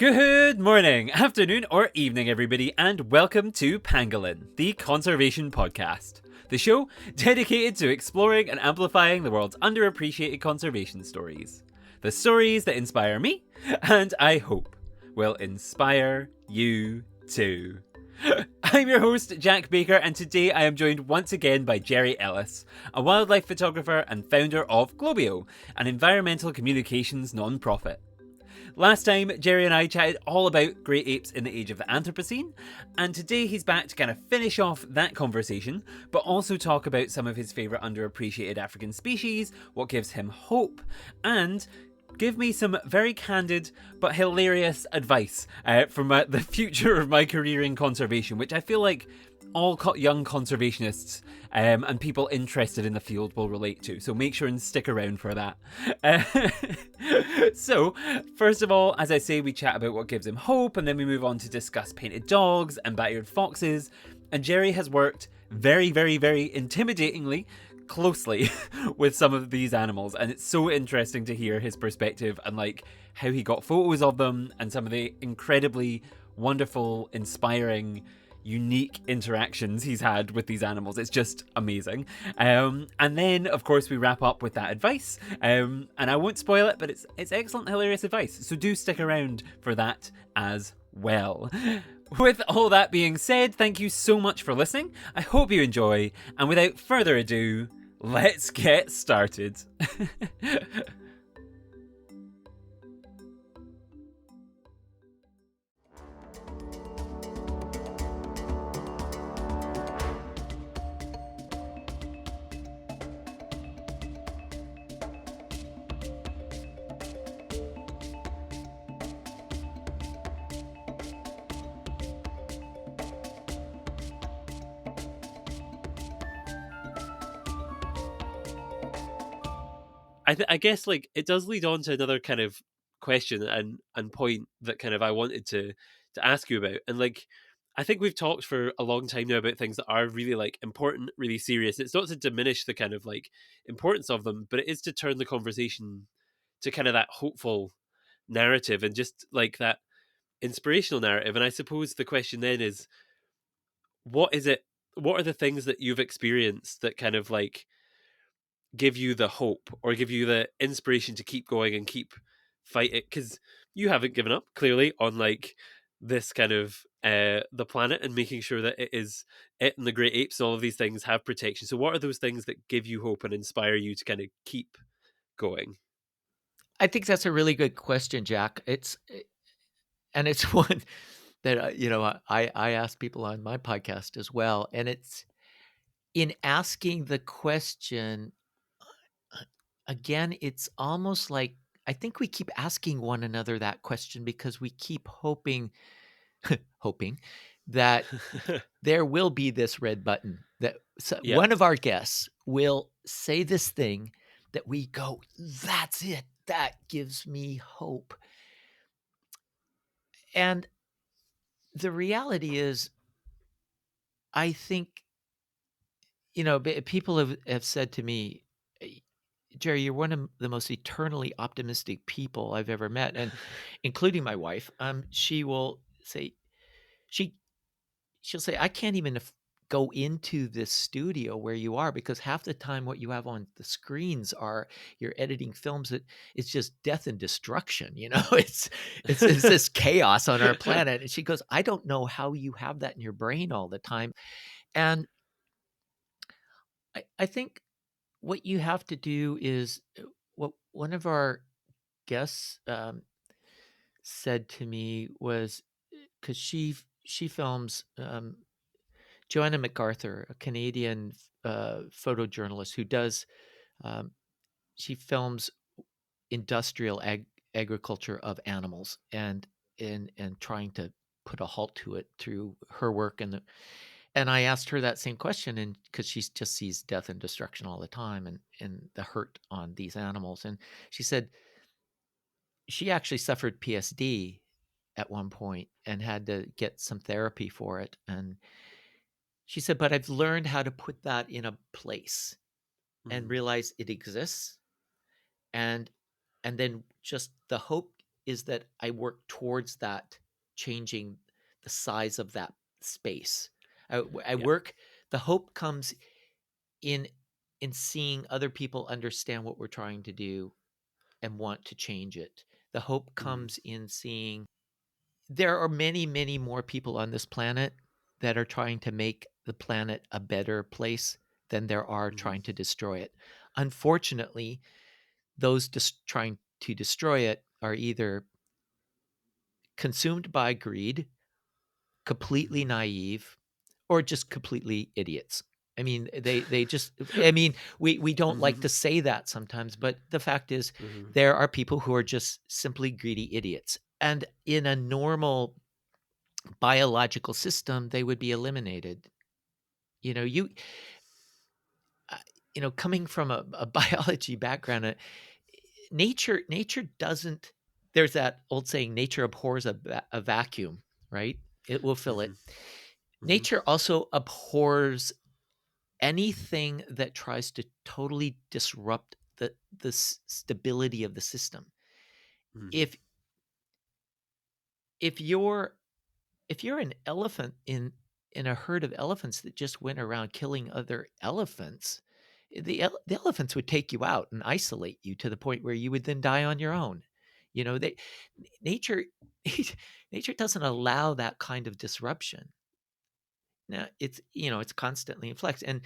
Good morning, afternoon, or evening, everybody, and welcome to Pangolin, the Conservation Podcast, the show dedicated to exploring and amplifying the world's underappreciated conservation stories. The stories that inspire me, and I hope will inspire you too. I'm your host, Jack Baker, and today I am joined once again by Gerry Ellis, a wildlife photographer and founder of Globio, an environmental communications non-profit. Last time, Gerry and I chatted all about great apes in the age of the Anthropocene, and today he's back to kind of finish off that conversation, but also talk about some of his favourite underappreciated African species, what gives him hope, and give me some very candid but hilarious advice for the future of my career in conservation, which I feel like all young conservationists and people interested in the field will relate to. So make sure and stick around for that. So, first of all, as I say, we chat about what gives him hope, and then we move on to discuss painted dogs and bat-eared foxes. And Gerry has worked very, very, very intimidatingly closely with some of these animals, and it's so interesting to hear his perspective and like how he got photos of them and some of the incredibly wonderful, inspiring, unique interactions he's had with these animals. It's just amazing. And then of course we wrap up with that advice, and I won't spoil it, but it's excellent, hilarious advice, so do stick around for that as well. With all that being said, thank you so much for listening. I hope you enjoy, and without further ado, let's get started. I guess like it does lead on to another kind of question and point that kind of I wanted to ask you about. And like I think we've talked for a long time now about things that are really like important, really serious. It's not to diminish the kind of like importance of them, but it is to turn the conversation to kind of that hopeful narrative and just like that inspirational narrative. And I suppose the question then is, what is it? What are the things that you've experienced that kind of like give you the hope or give you the inspiration to keep going and keep fighting? Because you haven't given up clearly on like this kind of the planet and making sure that it and the great apes and all of these things have protection. So what are those things that give you hope and inspire you to kind of keep going? I think that's a really good question, Jack. It's one that I ask people on my podcast as well, and it's in asking the question again. It's almost like I think we keep asking one another that question because we keep hoping, hoping that there will be this red button that Yeah. one of our guests will say this thing that we go, "That's it. That gives me hope." And the reality is, I think, people have said to me, Gerry, you're one of the most eternally optimistic people I've ever met. And including my wife, she will say, she, she'll say, I can't even go into this studio where you are because half the time what you have on the screens are you're editing films that it's just death and destruction. It's this chaos on our planet. And she goes, I don't know how you have that in your brain all the time. And I think what you have to do is what one of our guests said to me was because she films Joanna MacArthur, a Canadian photojournalist who does she films industrial agriculture of animals and trying to put a halt to it through her work. And I asked her that same question, and because she just sees death and destruction all the time and the hurt on these animals. And she said she actually suffered PSD at one point and had to get some therapy for it. And she said, but I've learned how to put that in a place and Mm. realize it exists. And then just the hope is that I work towards that changing the size of that space. I Yeah. work. The hope comes in seeing other people understand what we're trying to do and want to change it. The hope Mm, comes in seeing there are many, many more people on this planet that are trying to make the planet a better place than there are mhm, trying to destroy it. Unfortunately, those trying to destroy it are either consumed by greed, completely mhm, naive, or just completely idiots. I mean, they just I mean, we don't like to mhm, say that sometimes, but the fact is mhm, there are people who are just simply greedy idiots. And in a normal biological system, they would be eliminated. You know, uh, coming from a biology background, nature doesn't. There's that old saying, "Nature abhors a vacuum," right? It will fill it. mhm, mhm, Nature also abhors anything that tries to totally disrupt the stability of the system. mhm, If if you're if you're an elephant in a herd of elephants that just went around killing other elephants, the elephants would take you out and isolate you to the point where you would then die on your own. You know, nature nature doesn't allow that kind of disruption. Now, it's constantly in flux, and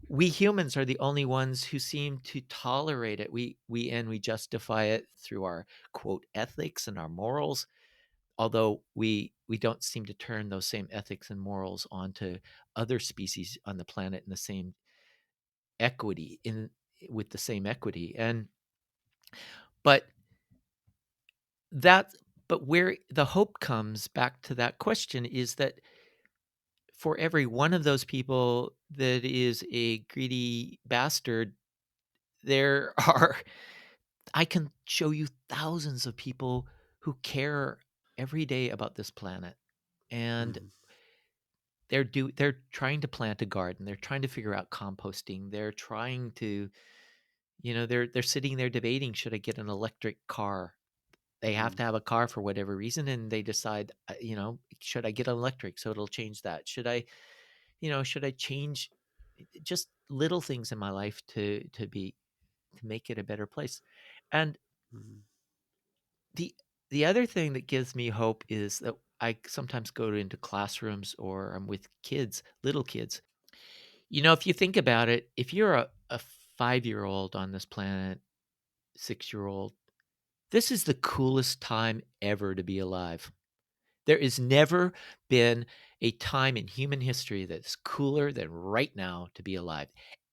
we humans are the only ones who seem to tolerate it. We justify it through our quote ethics and our morals, although we don't seem to turn those same ethics and morals onto other species on the planet in the same equity in with the same equity. And but that but where the hope comes back to that question is that for every one of those people that is a greedy bastard, there are I can show you thousands of people who care every day about this planet, and mhm, they're trying to plant a garden, they're trying to figure out composting, they're trying to they're sitting there debating, should I get an electric car? They have mhm, to have a car for whatever reason, and they decide, should I get an electric so it'll change that? Should I change just little things in my life to make it a better place? And mhm, the the other thing that gives me hope is that I sometimes go into classrooms or I'm with kids, little kids. If you think about it, if you're a 5-year-old on this planet, 6-year-old, this is the coolest time ever to be alive. There has never been a time in human history that's cooler than right now to be alive.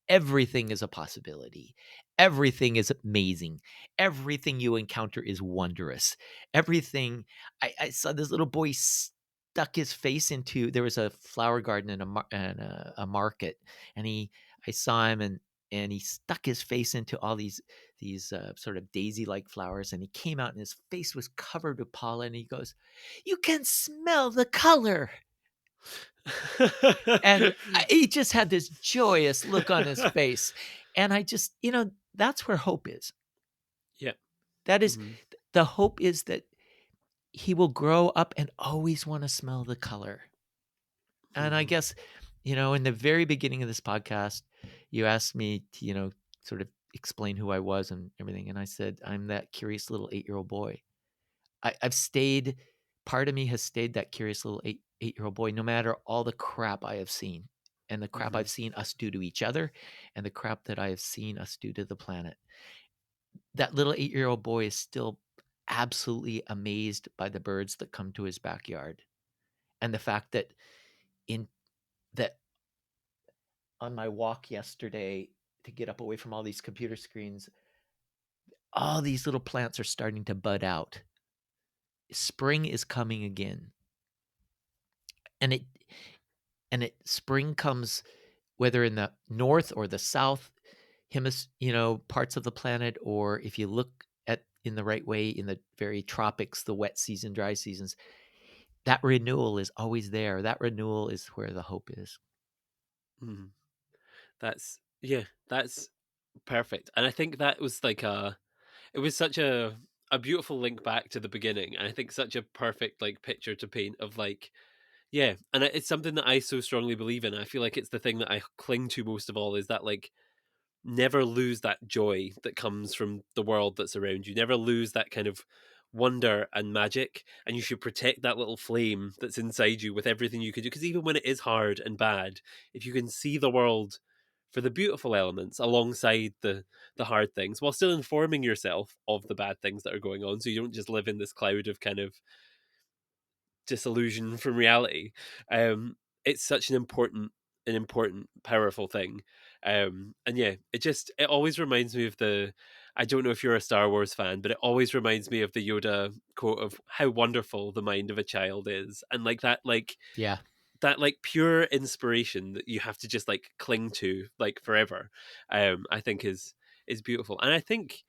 Everything is a possibility. Everything is amazing. Everything you encounter is wondrous. Everything. I saw this little boy stuck his face into. There was a flower garden and a market, and I saw him and he stuck his face into all these sort of daisy like flowers, and he came out and his face was covered with pollen. And he goes, "You can smell the color." And he just had this joyous look on his face. And I just, that's where hope is. yeah. That is, Mhm, the hope is that he will grow up and always want to smell the color. And I mhm, guess, in the very beginning of this podcast, you asked me to, sort of explain who I was and everything. And I said, I'm that curious little 8-year-old boy. I've stayed part of me has stayed that curious little 8-year-old boy no matter all the crap I have seen, and the crap mhm, I've seen us do to each other, and the crap that I have seen us do to the planet. That little 8-year-old boy is still absolutely amazed by the birds that come to his backyard, and the fact that in that on my walk yesterday to get up away from all these computer screens, all these little plants are starting to bud out. Spring is coming again. And spring comes whether in the north or the south parts of the planet, or if you look at in the right way in the very tropics, the wet season, dry seasons, that renewal is always there. That renewal is where the hope is. mhm. That's perfect. And I think that was like it was such a beautiful link back to the beginning, and I think such a perfect like picture to paint of like yeah, and it's something that I so strongly believe in. I feel like it's the thing that I cling to most of all is that like never lose that joy that comes from the world that's around you. Never lose that kind of wonder and magic. And you should protect that little flame that's inside you with everything you can do. Because even when it is hard and bad, if you can see the world for the beautiful elements alongside the hard things, while still informing yourself of the bad things that are going on, so you don't just live in this cloud of kind of disillusion from reality. It's such an important, powerful thing. And yeah, it always reminds me of the. I don't know if you're a Star Wars fan, but it always reminds me of the Yoda quote of how wonderful the mind of a child is, and Yeah. that like pure inspiration that you have to just like cling to like forever. I think is beautiful, and I think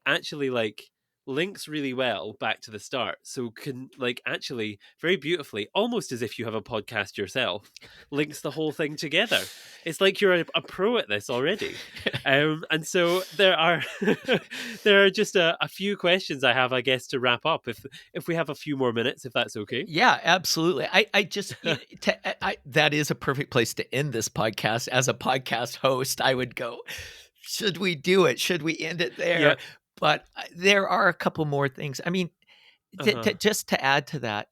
actually like links really well back to the start, so can like actually very beautifully, almost as if you have a podcast yourself, links the whole thing together. It's like you're a pro at this already. And so there are there are just a few questions I have, I guess, to wrap up if we have a few more minutes, if that's okay. Yeah, absolutely. I just that is a perfect place to end this podcast. As a podcast host, I would go, should we do it? Should we end it there? Yeah. But there are a couple more things. I mean, Uh-huh. just to add to that,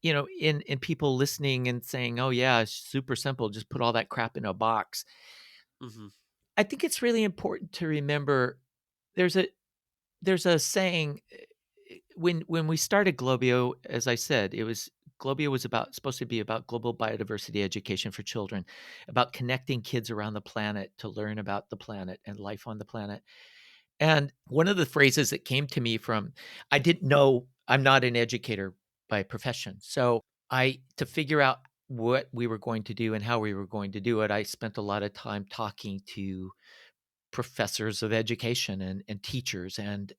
in people listening and saying, "Oh yeah, it's super simple. Just put all that crap in a box." Hmm. I think it's really important to remember there's a there's a saying when we started Globio, as I said, Globio was about supposed to be about global biodiversity education for children, about connecting kids around the planet to learn about the planet and life on the planet. And one of the phrases that came to me from I didn't know I'm not an educator by profession. So I to figure out what we were going to do and how we were going to do it, I spent a lot of time talking to professors of education and teachers and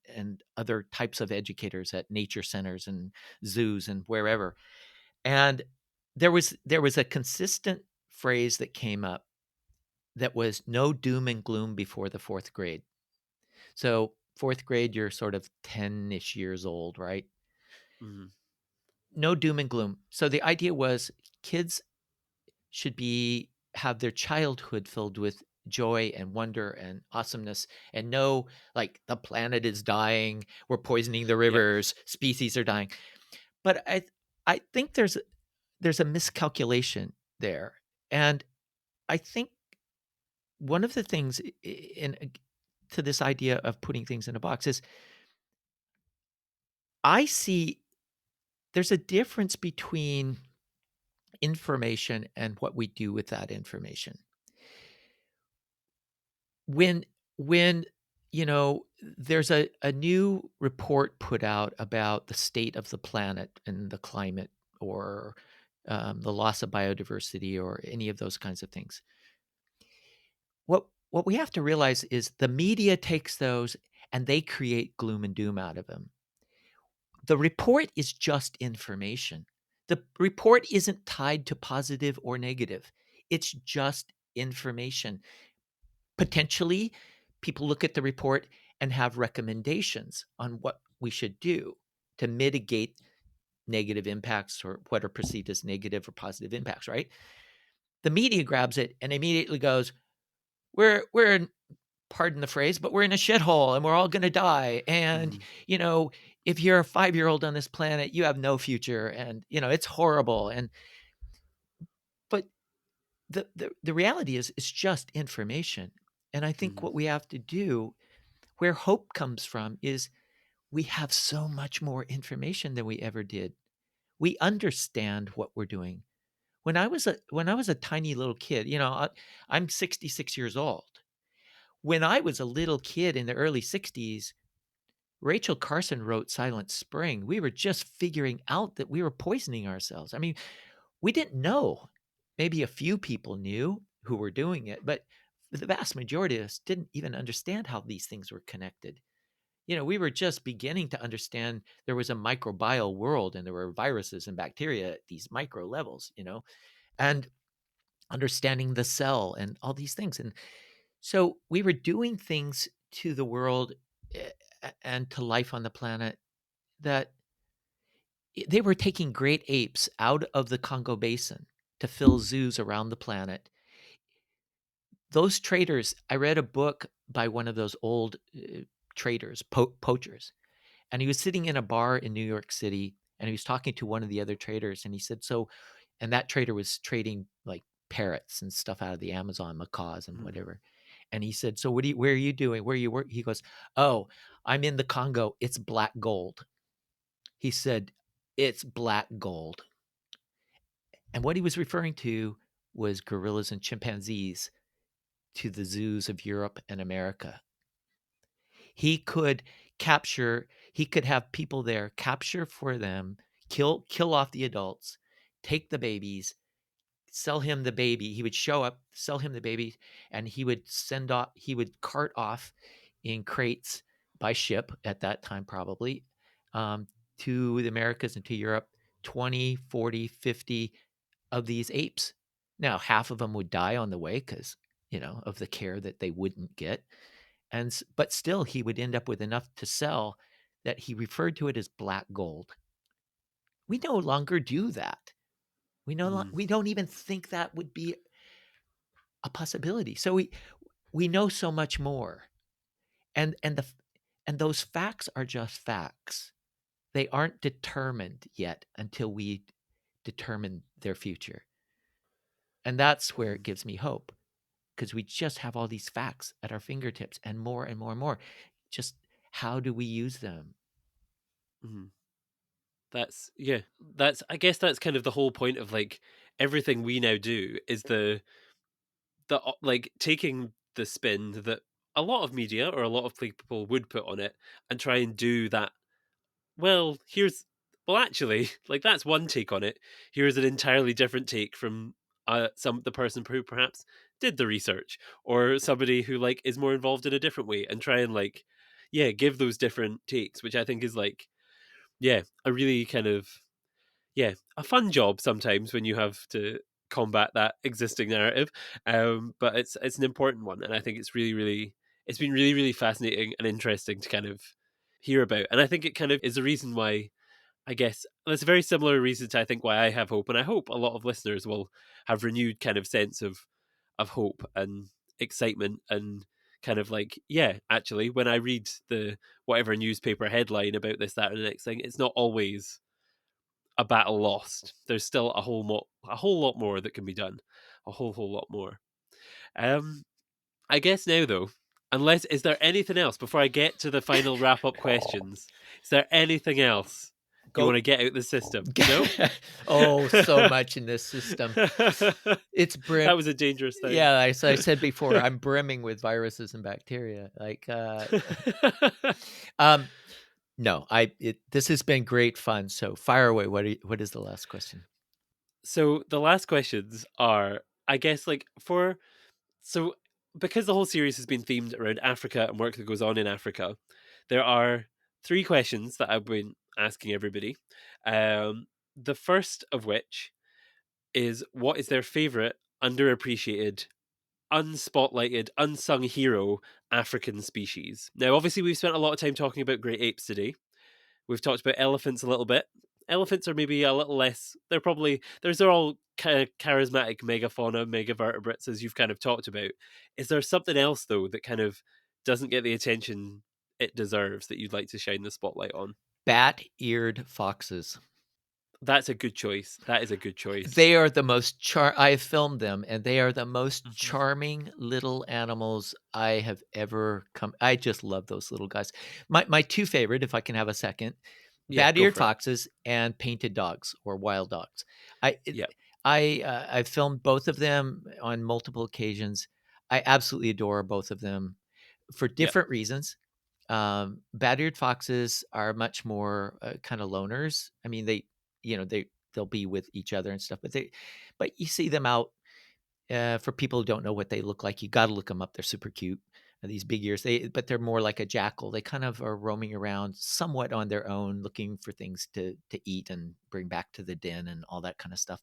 other types of educators at nature centers and zoos and wherever. And there was a consistent phrase that came up that was no doom and gloom before the fourth grade. So fourth grade, you're sort of 10-ish years old, right? Hmm. No doom and gloom. So the idea was kids should be have their childhood filled with joy and wonder and awesomeness and know like the planet is dying, we're poisoning the Yep. rivers, species are dying. But I think there's a miscalculation there. And I think one of the things in to this idea of putting things in a box is I see there's a difference between information and what we do with that information. When when, there's a new report put out about the state of the planet and the climate or, the loss of biodiversity or any of those kinds of things. What we have to realize is the media takes those and they create gloom and doom out of them. The report is just information. The report isn't tied to positive or negative. It's just information. Potentially, people look at the report and have recommendations on what we should do to mitigate negative impacts or what are perceived as negative or positive impacts, right? The media grabs it and immediately goes, we're in, pardon the phrase, but we're in a shithole and we're all going to die. And, Hmm. you know, if you're a 5-year-old on this planet, you have no future and, it's horrible. And, but the reality is it's just information. And I think Hmm. what we have to do, where hope comes from, is we have so much more information than we ever did. We understand what we're doing. When I was a tiny little kid, I'm 66 years old. When I was a little kid in the early 60s, Rachel Carson wrote Silent Spring. We were just figuring out that we were poisoning ourselves. I mean, we didn't know. Maybe a few people knew who were doing it, but the vast majority of us didn't even understand how these things were connected. We were just beginning to understand there was a microbial world and there were viruses and bacteria at these micro levels, and understanding the cell and all these things. And so we were doing things to the world and to life on the planet, that they were taking great apes out of the Congo Basin to fill zoos around the planet. Those traders, I read a book by one of those old traders, poachers, and he was sitting in a bar in New York City, and he was talking to one of the other traders, and he said, "So," and that trader was trading like parrots and stuff out of the Amazon, macaws and Mhm. whatever. And he said, "So where are you doing? Where are you work?" He goes, "Oh, I'm in the Congo. It's black gold." He said, "It's black gold." And what he was referring to was gorillas and chimpanzees to the zoos of Europe and America. He could he could have people there capture for them, kill off the adults, take the babies, sell him the baby. He would show up, sell him the baby, and he would cart off in crates by ship at that time, probably, um, to the Americas and to Europe, 20, 40, 50 of these apes. Now, half of them would die on the way because, of the care that they wouldn't get. But still, he would end up with enough to sell that he referred to it as black gold. We no longer do that. Mhm. We don't even think that would be a possibility. So we know so much more, and and those facts are just facts. They aren't determined yet until we determine their future, and that's where it Mhm. gives me hope, because we just have all these facts at our fingertips, and more and more and more. Just how do we use them? Mhm. That's yeah. That's I guess that's kind of the whole point of like everything we now do is like taking the spin that a lot of media or a lot of people would put on it and try and do that. Well, here's well actually like that's one take on it. Here's an entirely different take from the person who perhaps did the research or somebody who like is more involved in a different way and try and like yeah give those different takes, which I think is like yeah a really kind of yeah, a fun job sometimes when you have to combat that existing narrative. But it's an important one, and I think it's been really fascinating and interesting to kind of hear about. And I think it kind of is the reason why I guess it's a very similar reason to I think why I have hope, and I hope a lot of listeners will have renewed kind of sense of hope and excitement and kind of like yeah actually when I read the whatever newspaper headline about this that and the next thing it's not always a battle lost. There's still a whole lot more that can be done, a whole lot more. Um, I guess now though, unless is there anything else before I get to the final wrap up questions? Is there anything else you want Go. to get out the system? No. Oh, so much in this system. It's That brim. was a dangerous thing. Yeah, as I said before, I'm brimming with viruses and bacteria. Um, no, this has been great fun. So fire away. What is the last question? So the last questions are, I guess, like for so because the whole series has been themed around Africa and work that goes on in Africa, there are three questions that I've been asking everybody. The first of which is what is their favorite underappreciated, unspotlighted, unsung hero African species? Now, obviously, we've spent a lot of time talking about great apes today. We've talked about elephants a little bit. Elephants are maybe a little less. They're all kind of charismatic megafauna, megavertebrates, as you've kind of talked about. Is there something else though that kind of doesn't get the attention it deserves that you'd like to shine the spotlight on? Bat-eared foxes. That's a good choice. That is a good choice. They are the most I filmed them, and they are the most Mhm. charming little animals I have ever come. I just love those little guys. My two favorite, if I can have a second, Yeah, go bat-eared for it. foxes and painted dogs or wild dogs. I it Yeah, I've filmed both of them on multiple occasions. I absolutely adore both of them for yeah, different reasons. Bat-eared foxes are much more, kinda loners. I mean, they'll be with each other and stuff, but you see them out, for people who don't know what they look like, you gotta look them up, they're super cute, these big ears, but they're more like a jackal, they kind of are roaming around somewhat on their own, looking for things to eat and bring back to the den and all that kinda stuff,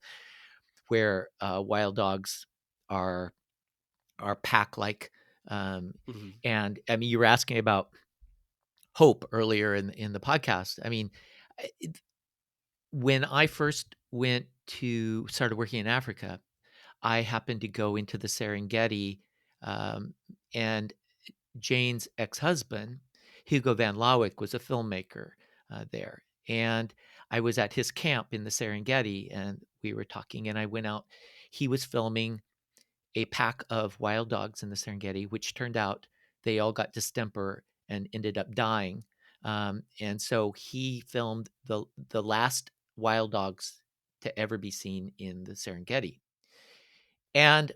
where, wild dogs are pack-like, um, mhm, and, I mean, you were asking about hope earlier in the podcast. I mean, it when I first started working in Africa, I happened to go into the Serengeti, um, and Jane's ex-husband, Hugo van Lawick, was a filmmaker, there, and I was at his camp in the Serengeti, and we were talking, and I went out. He was filming a pack of wild dogs in the Serengeti, which turned out they all got distemper and ended up dying. And so he filmed the last wild dogs to ever be seen in the Serengeti, and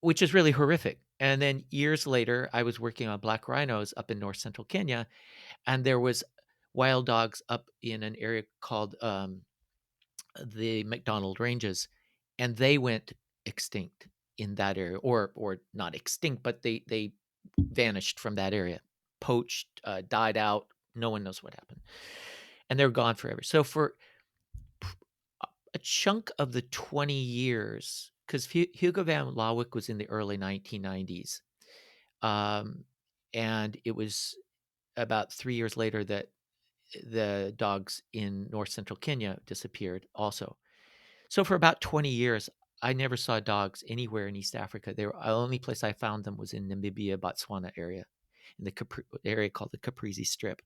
which is really horrific. And then years later, I was working on black rhinos up in north central Kenya, and there was wild dogs up in an area called the McDonald Ranges, and they went extinct in that area, or not extinct, but they vanished from that area, poached, died out. No one knows what happened, and they're gone forever. So for a chunk of the 20 years, because Hugo van Lawick was in the early 1990s, um, and it was about 3 years later that the dogs in north central Kenya disappeared also. So for about 20 years, I never saw dogs anywhere in East Africa. The only place I found them was in Namibia, Botswana area, in the area called the Caprizi Strip.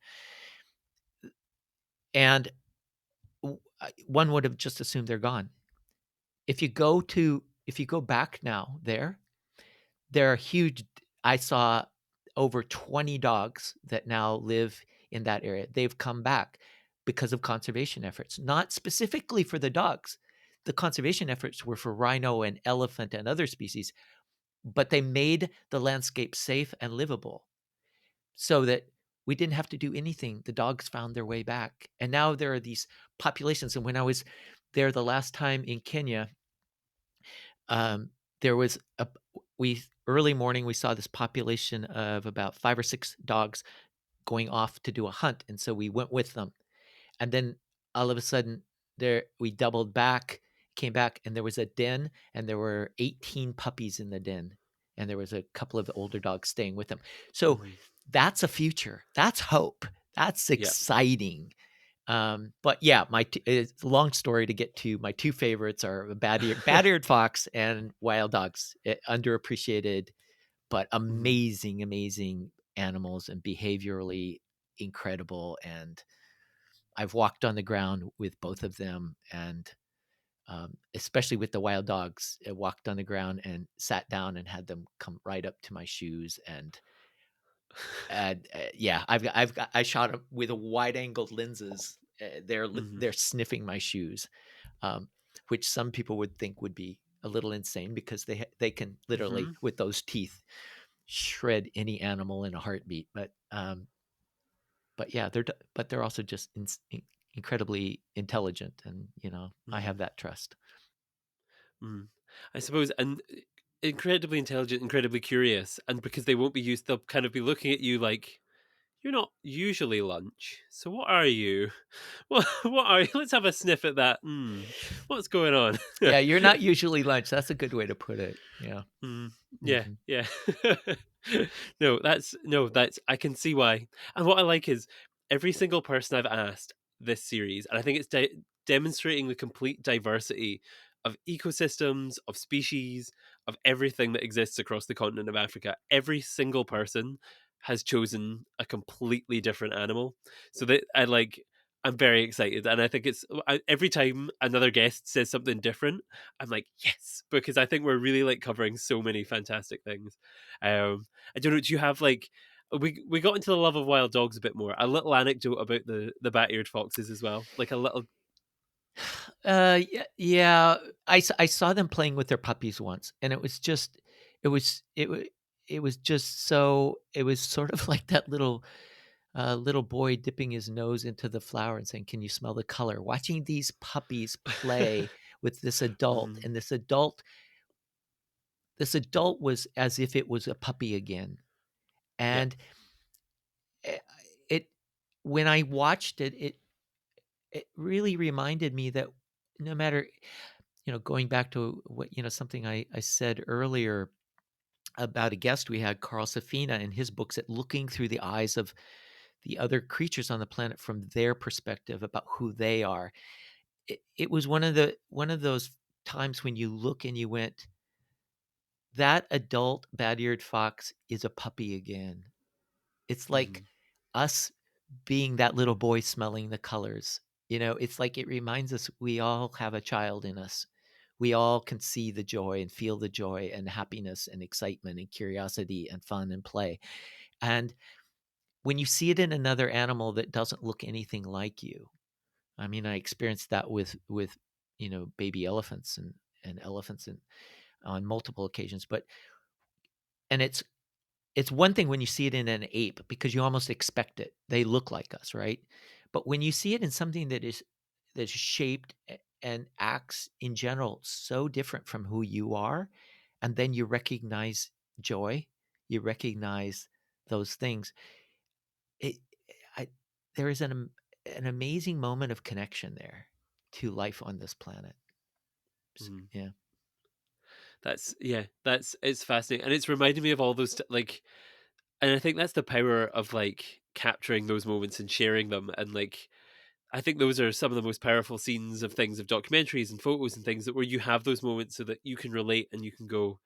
And one would have just assumed they're gone. If you go back now there are huge. I saw over 20 dogs that now live in that area. They've come back because of conservation efforts, not specifically for the dogs. The conservation efforts were for rhino and elephant and other species, but they made the landscape safe and livable so that we didn't have to do anything. The dogs found their way back. And now there are these populations. And when I was there the last time in Kenya, there was early morning, we saw this population of about 5 or 6 dogs going off to do a hunt, and so we went with them. And then all of a sudden, we doubled back, came back, and there was a den, and there were 18 puppies in the den, and there was a couple of older dogs staying with them. So Mhm. that's a future. That's hope. That's Yeah. exciting. But yeah, it's a long story to get to. My two favorites are a bad-eared fox and wild dogs. Underappreciated, but Mhm. amazing, amazing animals and behaviorally incredible. And I've walked on the ground with both of them, and especially with the wild dogs, I walked on the ground and sat down and had them come right up to my shoes. And yeah, I shot them with a wide-angled lenses. Mhm. They're sniffing my shoes, which some people would think would be a little insane because they can literally, Mhm. with those teeth, shred any animal in a heartbeat. But yeah, they're also just incredibly intelligent, and I have Mhm. that trust. Mhm. I suppose, and incredibly intelligent, incredibly curious, and because they won't be used, they'll kind of be looking at you like you're not usually lunch. So what are you? What are you? Let's have a sniff at that. What's going on? Yeah, you're not usually lunch. That's a good way to put it. Yeah. Mm, yeah, Hmm. yeah. No, that's I can see why. And what I like is every single person I've asked this series, and I think it's demonstrating the complete diversity of ecosystems, of species, of everything that exists across the continent of Africa. Every single person has chosen a completely different animal. So that I'm very excited, and I think every time another guest says something different, I'm like, yes, because I think we're really like covering so many fantastic things. I don't know. Do you have like we got into the love of wild dogs a bit more? A little anecdote about the bat-eared foxes as well, like a little. Yeah, yeah. I saw them playing with their puppies once, and it was it was it was just so it was sort of like that little boy dipping his nose into the flower and saying, "Can you smell the color?" Watching these puppies play with this adult, Mhm. and this adult was as if it was a puppy again. Yeah. And eh, it when I watched it, it really reminded me that no matter, going back to what, something I said earlier about a guest we had, Carl Safina, in his books at looking through the eyes of the other creatures on the planet from their perspective about who they are. It was one of those times when you look and you went, that adult bad-eared fox is a puppy again. It's like Mhm. us being that little boy smelling the colors. It's like it reminds us we all have a child in us. We all can see the joy and feel the joy and happiness and excitement and curiosity and fun and play. And when you see it in another animal that doesn't look anything like you, I mean, I experienced that with baby elephants and elephants and on multiple occasions. But and it's one thing when you see it in an ape because you almost expect it. They look like us, right? But when you see it in something that's shaped and acts in general so different from who you are, and then you recognize joy, you recognize those things. It, I, there is an amazing moment of connection there to life on this planet. Mhm. Yeah. That's it's fascinating, and it's reminding me of all those like, and I think that's the power of like capturing those moments and sharing them, and like I think those are some of the most powerful scenes of things, of documentaries and photos and things, that where you have those moments so that you can relate and you can go,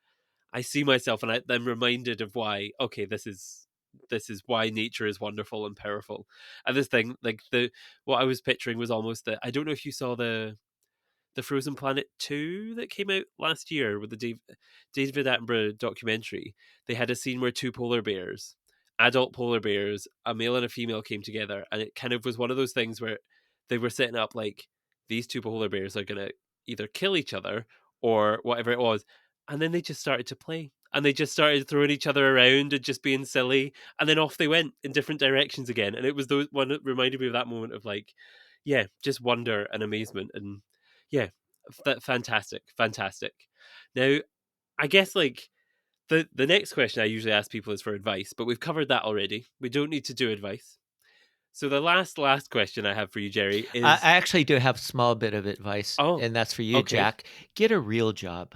I see myself, and I'm reminded of why. Okay, this is why nature is wonderful and powerful. And this thing, like the what I was picturing was almost that, I don't know if you saw the Frozen Planet 2 that came out last year with the David Attenborough documentary. They had a scene where two polar bears, adult polar bears, a male and a female, came together, and it kind of was one of those things where they were setting up like, these two polar bears are going to either kill each other or whatever it was. And then they just started to play. And they just started throwing each other around and just being silly. And then off they went in different directions again. And it was those one that reminded me of that moment of like, yeah, just wonder and amazement. And yeah, fantastic, fantastic. Now, I guess like the next question I usually ask people is for advice, but we've covered that already. We don't need to do advice. So the last question I have for you, Gerry, I is actually do have a small bit of advice, oh, and that's for you, okay. Jack. Get a real job.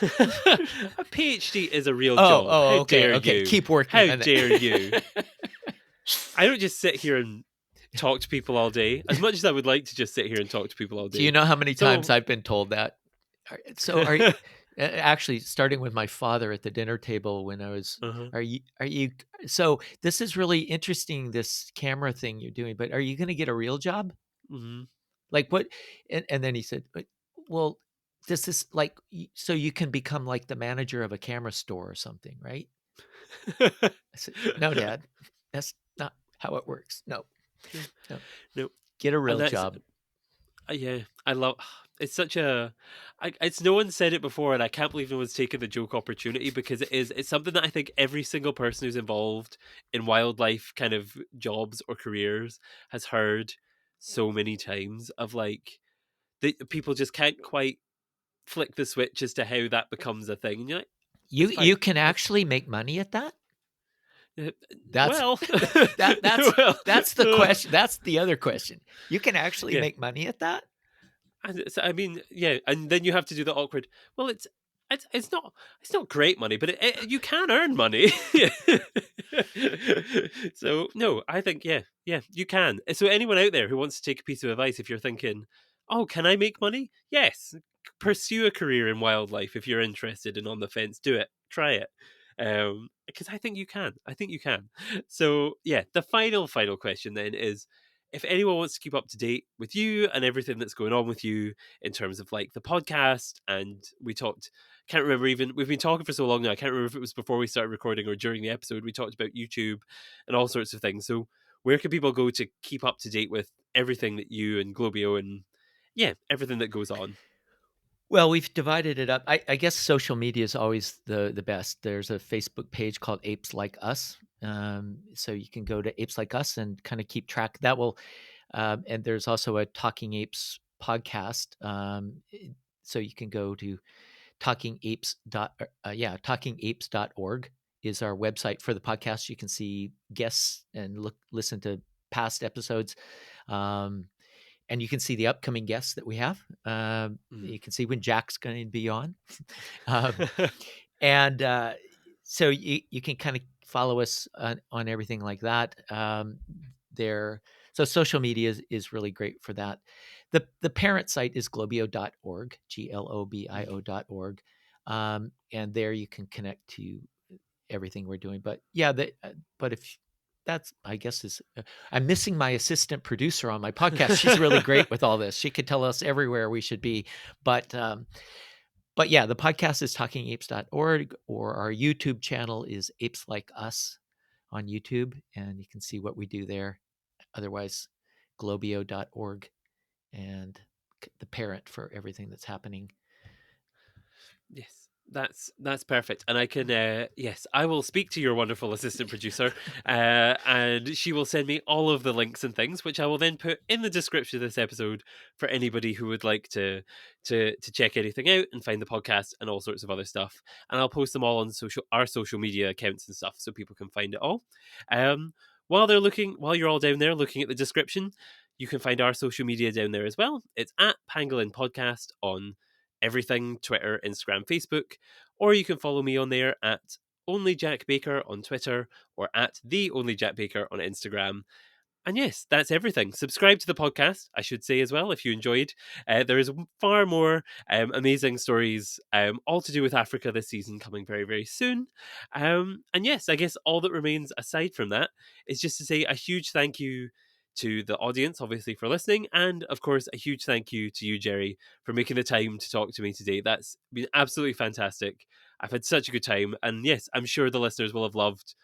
A PhD is a real Oh, job. How oh, okay, dare okay. you? Keep working How on dare you? it. I don't just sit here and talk to people all day. As much as I would like to just sit here and talk to people all Do you day. know how many Some times of I've been told that? So actually starting with my father at the dinner table when I was, uh-huh. are you, so this is really interesting, this camera thing you're doing, but are you going to get a real job? Mhm. Like what? And then he said, well, this is like, so you can become like the manager of a camera store or something, right? I said, no, Dad, that's not how it works. No, no, no, no. get a And real that's job. yeah, I love it's such a it's no one said it before, and I can't believe no one's taken the joke opportunity, because it's something that I think every single person who's involved in wildlife kind of jobs or careers has heard so many times, of like people just can't quite flick the switch as to how that becomes a thing. And you're like, You it's fine. you can That's actually make money at that. uh, That's well, that that's well, that's the question. That's the other question. You can actually yeah. make money at that? And I mean, yeah, and then you have to do the awkward. Well, it's not great money, but you can earn money. So no, I think yeah, you can. So anyone out there who wants to take a piece of advice, if you're thinking, oh, can I make money? Yes, pursue a career in wildlife if you're interested and on the fence. Do it, try it, because I think you can. I think you can. So yeah, the final question then is, if anyone wants to keep up to date with you and everything that's going on with you in terms of like the podcast, and we talked, can't remember, even we've been talking for so long now, I can't remember if it was before we started recording or during the episode, we talked about YouTube and all sorts of things. So where can people go to keep up to date with everything that you and Globio and yeah, everything that goes on? Well, we've divided it up. I guess social media is always the best. There's a Facebook page called Apes Like Us. So you can go to Apes Like Us and kind of keep track. That will, and there's also a Talking Apes podcast. So you can go to talkingapes.org is our website for the podcast. You can see guests and listen to past episodes. Um, and you can see the upcoming guests that we have. Mm. You can see when Jack's going to be on. Um, and so you can kind of follow us on everything like that. There, so social media is really great for that. The parent site is globio.org, globio.org, and there you can connect to everything we're doing. But yeah, but if that's, I guess, is I'm missing my assistant producer on my podcast. She's really great with all this. She could tell us everywhere we should be. But yeah, the podcast is talkingapes.org, or our YouTube channel is Apes Like Us on YouTube, and you can see what we do there. Otherwise, globio.org, and the parent for everything that's happening. Yes, that's perfect. And I can, yes, I will speak to your wonderful assistant producer, and she will send me all of the links and things, which I will then put in the description of this episode for anybody who would like to check anything out and find the podcast and all sorts of other stuff. And I'll post them all on our social media accounts and stuff, so people can find it all. While you're all down there looking at the description, you can find our social media down there as well. It's at Pangolin Podcast on everything: Twitter, Instagram, Facebook, or you can follow me on there at Only Jack Baker on Twitter, or at The Only Jack Baker on Instagram. And yes, that's everything. Subscribe to the podcast, I should say as well, if you enjoyed. There is far more amazing stories, all to do with Africa this season, coming very, very soon. And yes, I guess all that remains aside from that is just to say a huge thank you to the audience, obviously, for listening. And of course, a huge thank you to you, Gerry, for making the time to talk to me today. That's been absolutely fantastic. I've had such a good time. And yes, I'm sure the listeners will have loved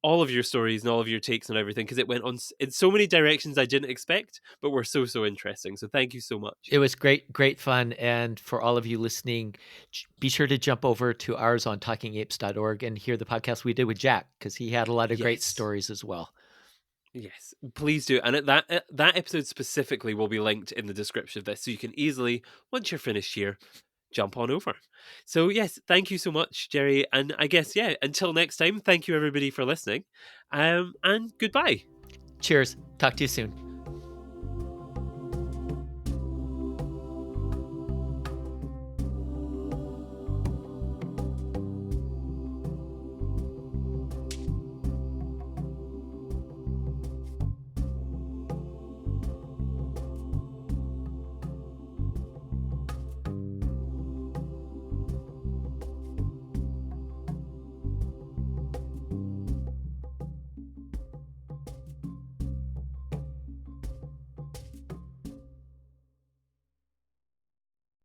all of your stories and all of your takes on everything, because it went on in so many directions I didn't expect, but were so interesting. So thank you so much. It was great fun. And for all of you listening, be sure to jump over to ours on talkingapes.org and hear the podcast we did with Jack, because he had a lot of great stories as well. Yes, please do. And that episode specifically will be linked in the description of this, so you can easily, once you're finished here, jump on over. So yes, thank you so much, Gerry. And I guess, yeah, until next time, thank you everybody for listening. And goodbye. Cheers. Talk to you soon.